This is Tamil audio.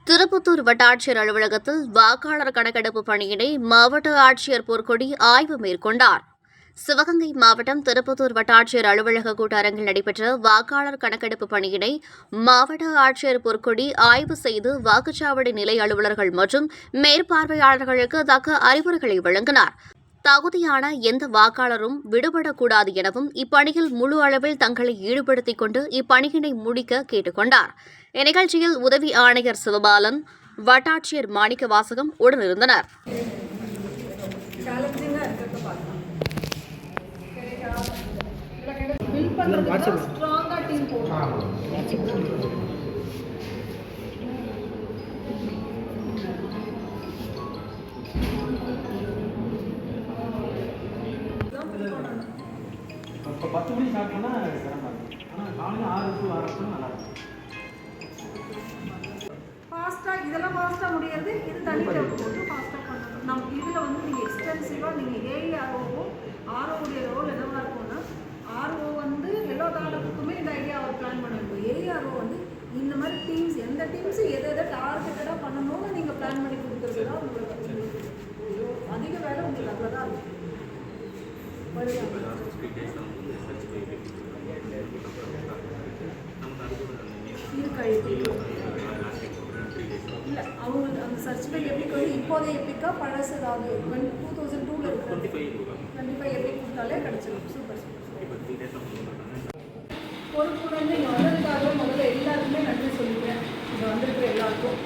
திருப்பத்தூர் வட்டாட்சியர் அலுவலகத்தில் வாக்காளர் கணக்கெடுப்பு பணியினை மாவட்ட ஆட்சியர் பொற்கொடி ஆய்வு மேற்கொண்டார். சிவகங்கை மாவட்டம் திருப்பத்தூர் வட்டாட்சியர் அலுவலக கூட்டரங்கில் நடைபெற்ற வாக்காளர் கணக்கெடுப்பு பணியினை மாவட்ட ஆட்சியர் பொற்கொடி ஆய்வு செய்து வாக்குச்சாவடி நிலை அலுவலர்கள் மற்றும் மேற்பார்வையாளர்களுக்கு தக்க அறிவுரைகளை வழங்கினார். தகுதியான எந்த வாக்காளரும் விடுபடக்கூடாது எனவும் இப்பணியில் முழு அளவில் தங்களை ஈடுபடுத்திக் கொண்டு இப்பணியினை முடிக்க கேட்டுக் கொண்டார். இந்நிகழ்ச்சியில் உதவி ஆணையர் சிவபாலன், வட்டாட்சியர் மாணிக்கவாசகம் உடனிருந்தனர். இப்போ 10 மணி ஸ்டார்ட் பண்ணால் சிரமம் இருக்குது. ஆனால் காலையில் 6 to 6 நல்லா இருக்கும். ஃபாஸ்ட்டாக இதெல்லாம் ஃபாஸ்ட்டாக முடியாது. இது தனியாக போட்டு ஃபாஸ்ட்டாக பண்ணணும். நம்ம இதில் வந்து நீங்கள் எக்ஸ்டென்சிவாக நீங்கள் ஏஆர்ஓவோ ஆர்ஓடைய ரோல் என்னவாக இருக்கும்னா, ஆர்ஓ வந்து எல்லா தாலுக்குமே இந்த ஐடியாவை பிளான் பண்ணியிருக்கோம். ஏஆர்ஓ வந்து இந்த மாதிரி டீம்ஸ் எந்த டீம்ஸு எதை டார்கெட்டடாக பண்ணணும்னு நீங்கள் பிளான் பண்ணி கொடுக்குறது தான் உங்களுக்கு அதிக வேலை உங்களுக்கு அதில் தான் இருக்கும். இல்லை அவங்க அந்த சர்ச் பை எபிக் வந்து இப்போதைய எபிக்கா பழசு ஏதாவது 2002 இருக்கு 25 எபிக் கொடுத்தாலே கிடச்சிடும். சூப்பர் பொறுப்புடன் இங்கே வந்ததுக்காக முதல்ல எல்லாருக்குமே நன்றி சொல்லிக்கிறேன். இங்கே வந்திருக்கிற எல்லாருக்கும்